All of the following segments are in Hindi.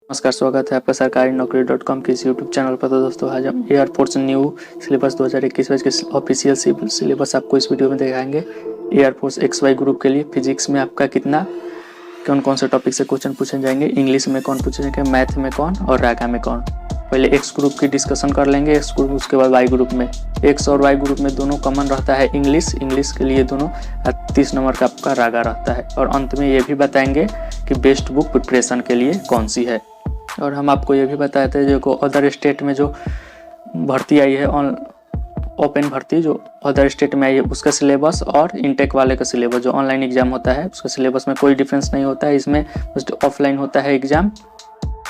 नमस्कार, स्वागत है आपका सरकारी नौकरी.com के इस यूट्यूब चैनल पर। तो दोस्तों, आज हम एयरफोर्स न्यू सिलेबस 2021 बैच के ऑफिशियल सिलेबस आपको इस वीडियो में दिखाएंगे। एयरफोर्स XY ग्रुप के लिए फिजिक्स में आपका कितना कौन कौन से टॉपिक से क्वेश्चन पूछे जाएंगे, इंग्लिश में कौन पूछेंगे, मैथ में कौन और रागा में कौन। पहले एक्स ग्रुप की डिस्कशन कर लेंगे, एक्स ग्रुप, उसके बाद वाई ग्रुप में। एक्स और वाई ग्रुप में दोनों कॉमन रहता है इंग्लिश के लिए दोनों 30 नंबर का आपका रागा रहता है। और अंत में ये भी बताएंगे कि बेस्ट बुक प्रिपरेशन के लिए कौन सी है। और हम आपको ये भी बताए थे जो अदर स्टेट में जो भर्ती आई है, ओपन भर्ती जो अदर स्टेट में आई है, उसका सिलेबस और इनटेक वाले का सिलेबस जो ऑनलाइन एग्जाम होता है उसका सिलेबस में कोई डिफरेंस नहीं होता है। इसमें बस ऑफलाइन होता है एग्जाम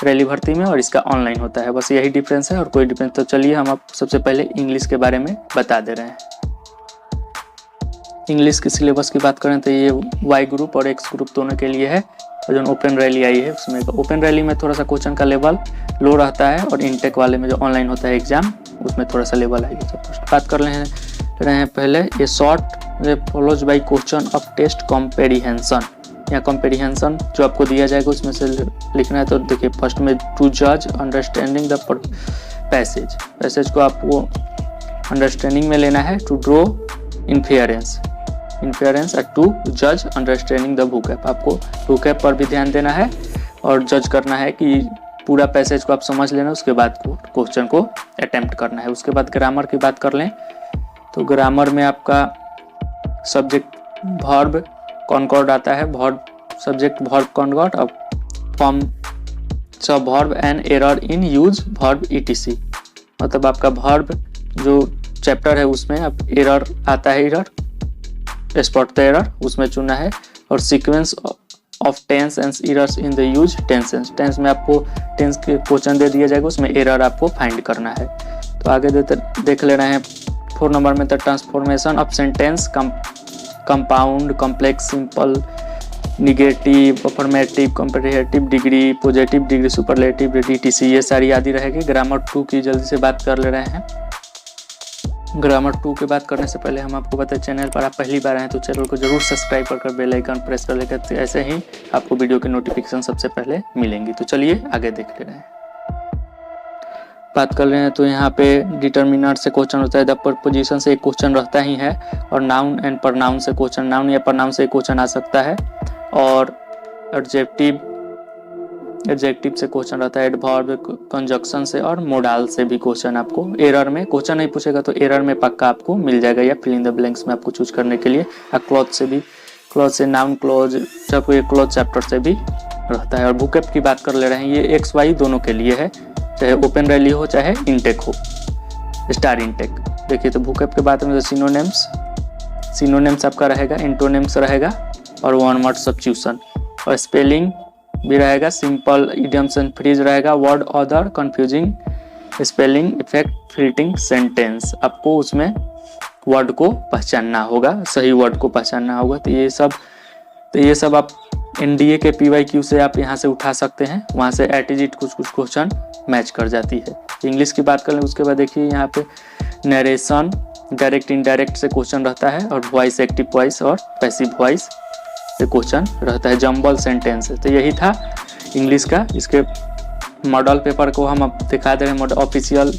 रैली भर्ती में और इसका ऑनलाइन होता है, बस यही डिफरेंस है और कोई डिफरेंस। तो चलिए हम आप सबसे पहले इंग्लिश के बारे में बता दे रहे हैं। इंग्लिश के सिलेबस की बात करें तो ये वाई ग्रुप और एक्स ग्रुप दोनों के लिए है। और जो ओपन रैली आई है उसमें ओपन रैली में थोड़ा सा क्वेश्चन का लेवल लो रहता है और इनटेक वाले में जो ऑनलाइन होता है एग्जाम उसमें थोड़ा सा लेवल है। बात कर रहे हैं पहले ये short follows by question of test comprehension. या कॉम्प्रिहेंशन जो आपको दिया जाएगा उसमें से लिखना है। तो देखिए फर्स्ट में टू जज अंडरस्टैंडिंग द पैसेज को आपको अंडरस्टैंडिंग में लेना है। टू ड्रॉ इन्फेरेंस और टू जज अंडरस्टैंडिंग द बुक ऐप। आपको बुक ऐप पर भी ध्यान देना है और जज करना है कि पूरा पैसेज को आप समझ लेना, उसके बाद क्वेश्चन को अटेम्प्ट करना है। उसके बाद ग्रामर की बात कर लें तो ग्रामर में आपका सब्जेक्ट वर्ब कॉनकॉर्ड आता है, वर्ब सब्जेक्ट वर्ब कॉनकॉर्ड और फॉर्म सब verb and error in use verb ETC। मतलब आपका वर्ब जो चैप्टर है उसमें अब एरर आता है, एरर स्पॉट द एरर उसमें चुना है। और sequence of tense and errors in the use tense में आपको टेंस के क्वेश्चन दे दिया जाएगा, उसमें एरर आपको फाइंड करना है। तो आगे देख ले रहे हैं 4 नंबर में the transformation of sentence compound, complex, simple, negative, affirmative, comparative degree, positive degree, superlative, DTC, ये सारी आदि रहेगी। ग्रामर 2 की जल्दी से बात कर ले रहे हैं। ग्रामर 2 की बात करने से पहले हम आपको बताएं, चैनल पर आप पहली बार आए तो चैनल को जरूर सब्सक्राइब कर बेल आइकन प्रेस कर लेकर, तो ऐसे ही आपको वीडियो की नोटिफिकेशन सबसे पहले मिलेंगी। तो चलिए आगे देख ले रहे हैं। बात कर रहे हैं तो यहाँ पे डिटर्मिनर से क्वेश्चन होता है, द प्रपोजिशन से एक क्वेश्चन रहता ही है। और नाउन एंड प्रनाउन से क्वेश्चन, नाउन या प्रनाउन से एक क्वेश्चन आ सकता है। और एडजेक्टिव से क्वेश्चन रहता है, एडवर्ब, कंजक्शन से और मोडाल से भी क्वेश्चन आपको एरर में क्वेश्चन नहीं पूछेगा तो एरर में पक्का आपको मिल जाएगा, या फिल इन द ब्लैंक्स में आपको चूज करने के लिए। क्लॉज से भी, क्लॉज से नाउन क्लॉज, जब ये क्लॉज चैप्टर से भी रहता है। और बुक ऐप की बात कर ले रहे हैं, ये XY दोनों के लिए है, चाहे ओपन रैली हो चाहे इनटेक हो, स्टार इनटेक। देखिए तो बुक ऐप के बाद में सिनोनिम्स आपका रहेगा, एंटोनिम्स रहेगा और वन वर्ड सब्स्टिट्यूशन और स्पेलिंग भी रहेगा, सिंपल, इडियम्स एंड फ्रेज रहेगा, word order, confusing, spelling, effect, filling, sentence. आपको उसमें वर्ड को पहचानना होगा, सही वर्ड को पहचानना होगा। तो ये सब आप NDA के PYQ से आप यहाँ से उठा सकते हैं, वहाँ से एटीजिट कुछ क्वेश्चन मैच कर जाती है। इंग्लिश की बात कर लें उसके बाद देखिए यहाँ पे नरेशन, डायरेक्ट इनडायरेक्ट से क्वेश्चन रहता है और वॉइस, एक्टिव वॉइस और पैसिव वॉइस से क्वेश्चन रहता है, जम्बल सेंटेंस। तो यही था इंग्लिश का। इसके मॉडल पेपर को हम अब दिखा दे रहे हैं, ऑफिशियल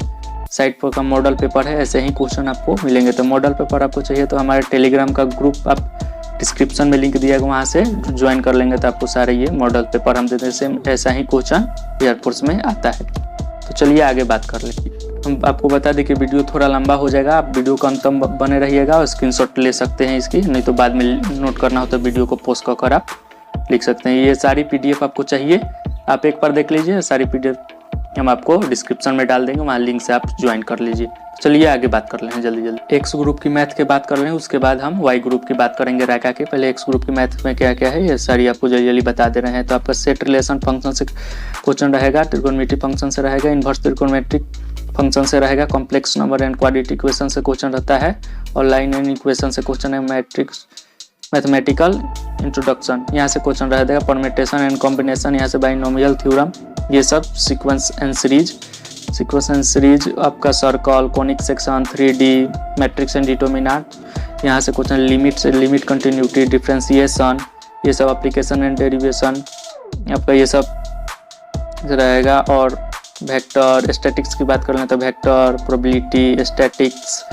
साइट पर का मॉडल पेपर है, ऐसे ही क्वेश्चन आपको मिलेंगे। तो मॉडल पेपर आपको चाहिए तो हमारे टेलीग्राम का ग्रुप आप डिस्क्रिप्शन में लिंक दिया है, वहाँ से ज्वाइन कर लेंगे तो आपको सारे ये मॉडल पेपर हम देते हैं। सेम ऐसा ही क्वेश्चन एयरफोर्स में आता है। तो चलिए आगे बात कर लेंगे। हम आपको बता दें कि वीडियो थोड़ा लंबा हो जाएगा, आप वीडियो को अंत तक बने रहिएगा और स्क्रीनशॉट ले सकते हैं इसकी, नहीं तो बाद में नोट करना हो तो वीडियो को पॉज कर आप लिख सकते हैं। ये सारी PDF आपको चाहिए, आप एक बार देख लीजिए। सारी PDF हम आपको डिस्क्रिप्शन में डाल देंगे, वहाँ लिंक से आप ज्वाइन कर लीजिए। चलिए आगे बात कर लें जल्दी। एक्स ग्रुप की मैथ की बात कर रहे हैं, उसके बाद हम वाई ग्रुप की बात करेंगे राका के। पहले एक्स ग्रुप की मैथ में क्या क्या है ये सारी आपको जल्दी बता दे रहे हैं। तो आपका सेट रिलेशन फंक्शन से क्वेश्चन रहेगा, ट्रिगोनोमेट्री फंक्शन से रहेगा, इन्वर्स ट्रिगोनोमेट्रिक फंक्शन से रहेगा, complex number and quadratic equation से क्वेश्चन रहता है और लाइन एंड इक्वेशन से क्वेश्चन है, मैथमेटिकल इंट्रोडक्शन यहाँ से क्वेश्चन रहेगा, परम्यूटेशन एंड कॉम्बिनेशन यहाँ से बाइनोमियल थ्योरम, ये सब सीक्वेंस एंड सीरीज आपका circle, conic section, 3D, matrix and determinant यहाँ से क्वेश्चन, लिमिट कंटिन्यूटी, डिफरेंशिएशन, ये सब एप्लीकेशन एंड डेरिवेशन आपका, ये सब रहेगा। और वेक्टर स्टैटिक्स की बात कर लें तो वेक्टर, प्रोबेबिलिटी, स्टैटिक्स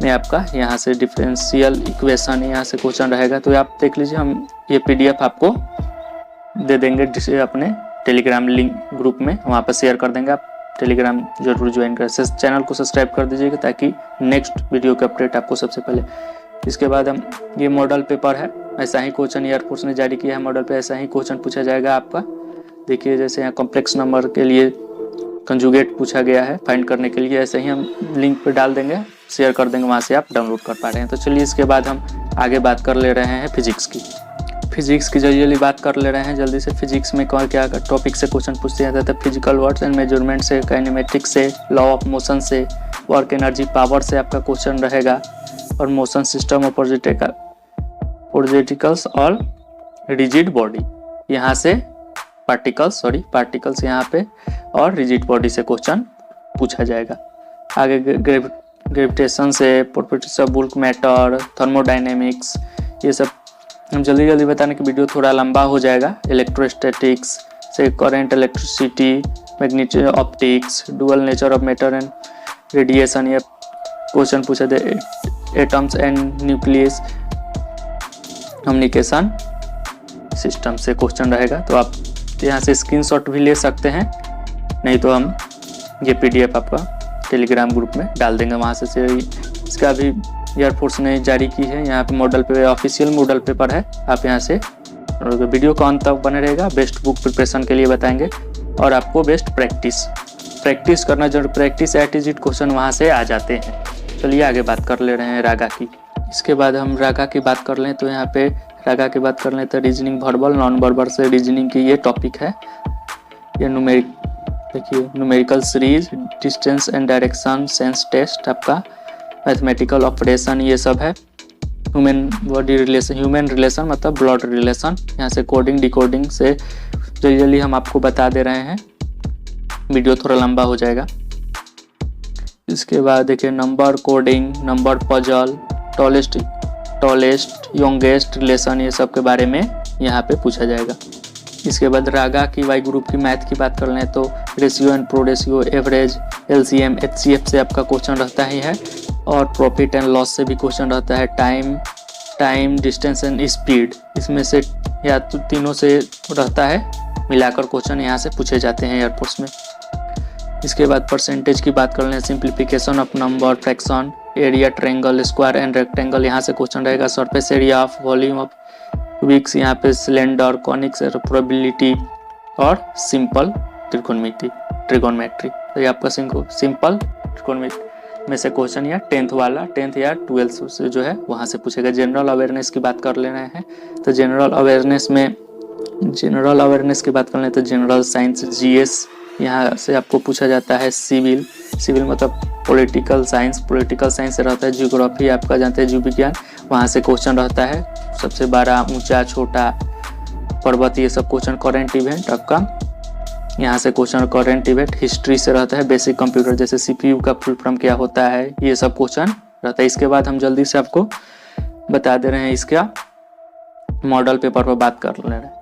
में आपका यहाँ से डिफरेंशियल इक्वेशन यहाँ से क्वेश्चन रहेगा। तो आप देख लीजिए, हम ये PDF आपको दे देंगे जिसे अपने टेलीग्राम लिंक ग्रुप में वहाँ पर शेयर कर देंगे। आप टेलीग्राम जरूर ज्वाइन करें। चैनल को सब्सक्राइब कर दीजिएगा ताकि नेक्स्ट वीडियो का अपडेट आपको सबसे पहले। इसके बाद हम ये मॉडल पेपर है, ऐसा ही क्वेश्चन एयरफोर्स ने जारी किया है। मॉडल पे ऐसा ही क्वेश्चन पूछा जाएगा आपका। देखिए जैसे यहाँ कॉम्प्लेक्स नंबर के लिए कंजुगेट पूछा गया है फाइंड करने के लिए, ऐसे ही हम लिंक पे डाल देंगे, शेयर कर देंगे, वहाँ से आप डाउनलोड कर पा रहे हैं। तो चलिए इसके बाद हम आगे बात कर ले रहे हैं फिजिक्स की। फिजिक्स की जल्दी बात कर ले रहे हैं जल्दी से। फिजिक्स में कौन क्या टॉपिक से क्वेश्चन पूछते हैं, तो फिजिकल वर्ड्स एंड मेजरमेंट से, काइनेमेटिक्स से, लॉ ऑफ मोशन से, वर्क एनर्जी पावर से आपका क्वेश्चन रहेगा। और मोशन सिस्टम और प्रोजेक्टिकल्स और रिजिड बॉडी यहाँ से पार्टिकल्स यहाँ पे और रिजिड बॉडी से क्वेश्चन पूछा जाएगा। आगे ग्रेविटेशन से, properties of bulk matter, thermodynamics, ये सब हम जल्दी बताने की वीडियो थोड़ा लंबा हो जाएगा। इलेक्ट्रोस्टैटिक्स से current, electricity, magnetic optics, dual nature of matter and radiation, ये क्वेश्चन पूछा जाए। Atoms and nucleus communication system से क्वेश्चन रहेगा। तो आप यहाँ से स्क्रीनशॉट भी ले सकते हैं, नहीं तो हम ये PDF आपका टेलीग्राम ग्रुप में डाल देंगे, वहाँ से इसका भी एयरफोर्स ने जारी की है। यहाँ पे मॉडल पे ऑफिशियल मॉडल पेपर है, आप यहाँ से वीडियो का अंत तक बने रहेगा। बेस्ट बुक प्रिपरेशन के लिए बताएंगे और आपको बेस्ट प्रैक्टिस करना जरूर, प्रैक्टिस एटीट्यूड क्वेश्चन वहाँ से आ जाते हैं। चलिए आगे बात कर ले रहे हैं रागा की। इसके बाद हम रागा की बात कर लें तो यहाँ पे रागा की बात कर लें तो रीजनिंग, वर्बल, नॉन वर्बल से रीजनिंग की ये टॉपिक है। ये numerical series, distance and direction, sense test, आपका मैथमेटिकल ऑपरेशन, ये सब है। ह्यूमन रिलेशन मतलब ब्लड रिलेशन, यहाँ से कोडिंग डिकोडिंग से जल्दी हम आपको बता दे रहे हैं, वीडियो थोड़ा लंबा हो जाएगा। इसके बाद देखिए number coding, number puzzle, tallest youngest relation, ये सब के बारे में यहाँ पे पूछा जाएगा। इसके बाद रागा की वाई ग्रुप की मैथ की बात कर लें तो ratio and pro ratio, average, LCM, HCF से आपका क्वेश्चन रहता ही है। और प्रॉफिट एंड लॉस से भी क्वेश्चन रहता है। टाइम, डिस्टेंस एंड स्पीड, इसमें से या तो तीनों से रहता है, मिलाकर क्वेश्चन यहाँ से पूछे जाते हैं एयरफोर्स में। इसके बाद परसेंटेज की बात कर लें, simplification of number, fraction, area, triangle, square and rectangle, यहाँ से क्वेश्चन रहेगा। Surface area of, volume of cubics, यहाँ पे सिलेंडर, कॉनिक्स, प्रोबेबिलिटी और सिंपल ट्रिगोनोमेट्री। तो ये आपका सिंपल ट्रिगोनोमेट्री में से क्वेश्चन या 10th या 12th से जो है वहाँ से पूछेगा। जनरल अवेयरनेस की बात कर ले रहे हैं तो जनरल अवेयरनेस की बात कर लें तो जनरल साइंस, GS यहाँ से आपको पूछा जाता है। सिविल मतलब पॉलिटिकल साइंस से रहता है। जियोग्राफी आपका जानते हैं, जीव विज्ञान, वहाँ से क्वेश्चन रहता है। सबसे बड़ा, ऊंचा, छोटा, पर्वत, ये सब क्वेश्चन। करेंट इवेंट आपका यहाँ से क्वेश्चन, करेंट इवेंट। हिस्ट्री से रहता है। बेसिक कंप्यूटर जैसे CPU का फुल फॉर्म क्या होता है, ये सब क्वेश्चन रहता है। इसके बाद हम जल्दी से आपको बता दे रहे हैं इसका मॉडल पेपर पर बात कर ले रहे हैं।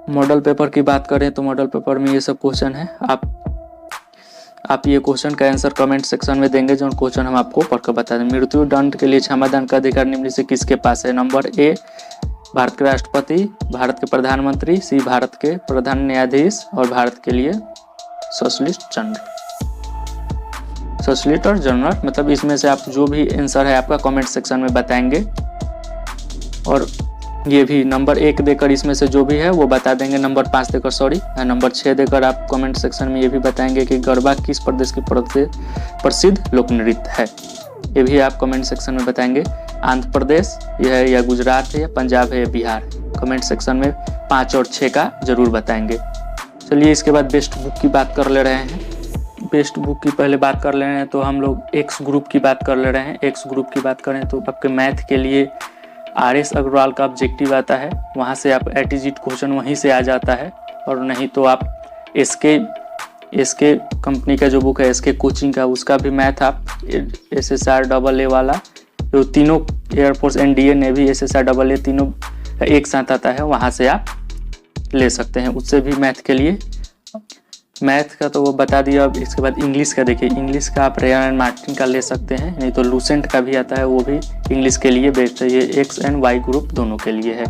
मॉडल पेपर की बात करें तो मॉडल पेपर में ये सब क्वेश्चन है। आप ये क्वेश्चन का आंसर कमेंट सेक्शन में देंगे, जो क्वेश्चन हम आपको पढ़कर बता दें। मृत्यु दंड के लिए क्षमादान का अधिकार निम्न से किसके पास है? नंबर A भारत के राष्ट्रपति, भारत के प्रधानमंत्री, C भारत के प्रधान न्यायाधीश और भारत के लिए सोलिसिटर जनरल। मतलब इसमें से आप जो भी आंसर है आपका कमेंट सेक्शन में बताएंगे। और ये भी नंबर 1 देकर इसमें से जो भी है वो बता देंगे। नंबर 5 देकर नंबर 6 देकर आप कमेंट सेक्शन में ये भी बताएंगे कि गरबा किस प्रदेश की प्रसिद्ध लोक नृत्य है, ये भी आप कमेंट सेक्शन में बताएंगे। आंध्र प्रदेश यह है या गुजरात है या पंजाब है या बिहार, कमेंट सेक्शन में 5 और 6 का जरूर बताएंगे। चलिए इसके बाद बेस्ट बुक की बात कर ले रहे हैं। बेस्ट बुक की पहले बात कर ले रहे हैं तो हम लोग एक्स ग्रुप की बात कर ले रहे हैं। एक्स ग्रुप की बात करें तो आपके मैथ के लिए RS अग्रवाल का ऑब्जेक्टिव आता है, वहाँ से आप एटीजीट क्वेश्चन वहीं से आ जाता है। और नहीं तो आप SK कंपनी का जो बुक है SK कोचिंग का, उसका भी मैथ आप SSR AA वाला, जो तीनों air force NDA navy SSR AA तीनों एक साथ आता है, वहाँ से आप ले सकते हैं। उससे भी मैथ के लिए मैथ का तो वो बता दिया। अब इसके बाद इंग्लिश का देखिए, इंग्लिश का आप रेयर एंड मार्टिन का ले सकते हैं, नहीं तो लूसेंट का भी आता है, वो भी इंग्लिश के लिए बेस्ट है। ये एक्स एंड वाई ग्रुप दोनों के लिए है।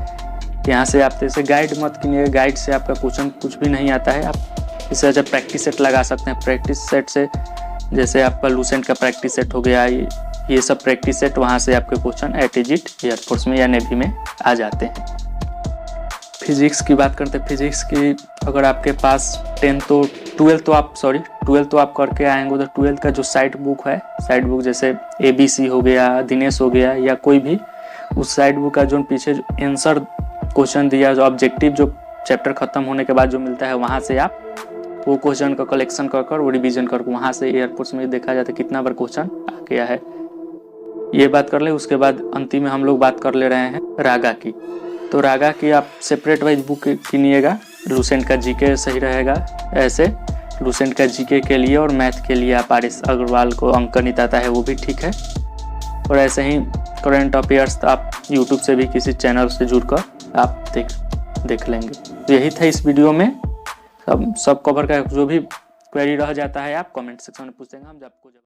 यहाँ से आप जैसे गाइड मत कीजिएगा, गाइड से आपका क्वेश्चन कुछ भी नहीं आता है। आप इससे अच्छा प्रैक्टिस सेट लगा सकते हैं। प्रैक्टिस सेट से जैसे आपका लूसेंट का प्रैक्टिस सेट हो गया, ये सब प्रैक्टिस सेट, वहाँ से आपके क्वेश्चन एटीजिट एयरफोर्स में या नेवी में आ जाते हैं। फिजिक्स की बात करते हैं। फिजिक्स की अगर आपके पास 10 तो 12 तो आप करके आएंगे, तो 12 का जो साइड बुक है, साइड बुक जैसे ABC हो गया, दिनेश हो गया, या कोई भी, उस साइड बुक का जो पीछे आंसर क्वेश्चन दिया, जो ऑब्जेक्टिव जो चैप्टर खत्म होने के बाद जो मिलता है, वहाँ से आप वो क्वेश्चन का कलेक्शन कर वो रिवीजन कर, वहाँ से एयरफोर्स में देखा जाता है कितना बार क्वेश्चन आ गया है। ये बात कर ले। उसके बाद अंतिम में हम लोग बात कर ले रहे हैं रागा की। तो रागा की आप सेपरेट वाइज बुक किनिएगा। लूसेंट का जीके सही रहेगा। ऐसे लूसेंट का जीके के लिए और मैथ के लिए आप RS अग्रवाल को अंकनित आता है, वो भी ठीक है। और ऐसे ही करंट अफेयर्स आप यूट्यूब से भी किसी चैनल से जुड़कर आप देख लेंगे। यही था इस वीडियो में। सब कवर का जो भी क्वेरी रह जाता है आप कमेंट सेक्शन में पूछ देंगे, हम आपको